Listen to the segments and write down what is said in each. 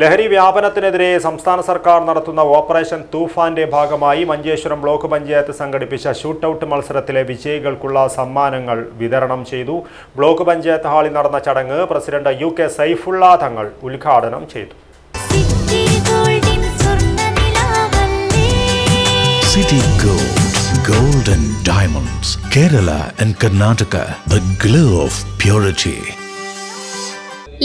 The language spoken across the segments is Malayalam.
ലഹരി വ്യാപനത്തിനെതിരെ സംസ്ഥാന സർക്കാർ നടത്തുന്ന ഓപ്പറേഷൻ തൂഫാന്റെ ഭാഗമായി മഞ്ചേശ്വരം ബ്ലോക്ക് പഞ്ചായത്ത് സംഘടിപ്പിച്ച ഷൂട്ടൌട്ട് മത്സരത്തിലെ വിജയികൾക്കുള്ള സമ്മാനങ്ങൾ വിതരണം ചെയ്തു. ബ്ലോക്ക് പഞ്ചായത്ത് ഹാളിൽ നടന്ന ചടങ്ങ് പ്രസിഡന്റ് UK സൈഫുള്ള തങ്ങൾ ഉദ്ഘാടനം ചെയ്തു. City Gold and Diamonds, Kerala and Karnataka, the glow of purity.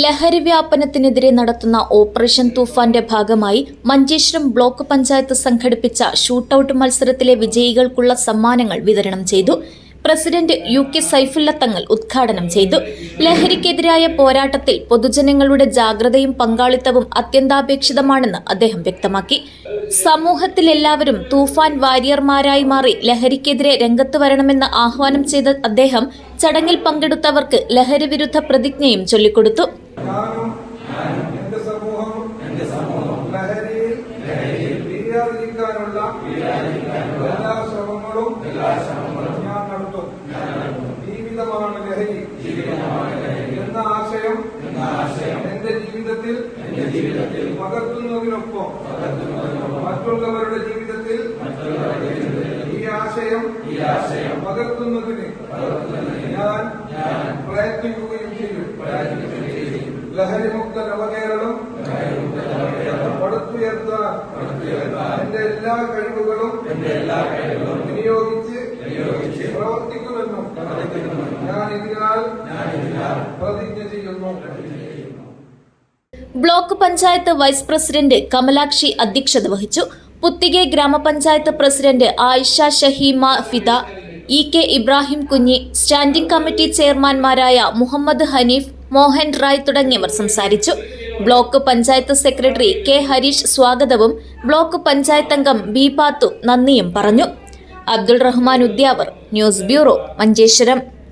ലഹരി വ്യാപനത്തിനെതിരെ നടത്തുന്ന ഓപ്പറേഷൻ തൂഫാന്റെ ഭാഗമായി മഞ്ചേശ്വരം ബ്ലോക്ക് പഞ്ചായത്ത് സംഘടിപ്പിച്ച ഷൂട്ടൌട്ട് മത്സരത്തിലെ വിജയികൾക്കുള്ള സമ്മാനങ്ങൾ വിതരണം ചെയ്തു. പ്രസിഡന്റ് UK സൈഫുള്ള തങ്ങൾ ഉദ്ഘാടനം ചെയ്തു. ലഹരിക്കെതിരായ പോരാട്ടത്തിൽ പൊതുജനങ്ങളുടെ ജാഗ്രതയും പങ്കാളിത്തവും അത്യന്താപേക്ഷിതമാണെന്ന് അദ്ദേഹം വ്യക്തമാക്കി. സമൂഹത്തിൽ എല്ലാവരും തൂഫാൻ വാരിയർമാരായി മാറി ലഹരിക്കെതിരെ രംഗത്ത് വരണമെന്ന് ആഹ്വാനം ചെയ്ത അദ്ദേഹം ചടങ്ങിൽ പങ്കെടുത്തവർക്ക് ലഹരി വിരുദ്ധ പ്രതിജ്ഞയും ചൊല്ലിക്കൊടുത്തു. ജീവിതമാണ് ലഹരി എന്ന ആശയം എന്റെ ജീവിതത്തിൽ പകർത്തുന്നതിനൊപ്പം മറ്റുള്ളവരുടെ ജീവിതത്തിൽ ഈ ആശയം പകർത്തുന്നതിന് ഞാൻ പ്രയത്നിക്കുകയും ചെയ്യും. ലഹരിമുക്ത നവകേരളം പടുത്തുയർത്താൻ എന്റെ എല്ലാ കഴിവുകളും വിനിയോഗിച്ച് പ്രവർത്തിക്കുമെന്നും ഞാൻ ഇതിനാൽ പ്രതിജ്ഞ ചെയ്യുന്നു. Block panchayat vice president Kamalakshi അധ്യക്ഷത വഹിച്ചു. Puthige grama panchayat president Ayisha Shaheema Fida, EK Ibrahim Kunhi, standing committee ചെയർമാൻമാരായ മുഹമ്മദ് ഹനീഫ്, മോഹൻ റായ് തുടങ്ങിയവർ സംസാരിച്ചു. Block panchayat secretary K Harish സ്വാഗതവും ബ്ലോക്ക് പഞ്ചായത്ത് അംഗം B പാത്തു നന്ദിയും പറഞ്ഞു. Abdul Rahman Udyavar, news bureau, Manjeshwaram.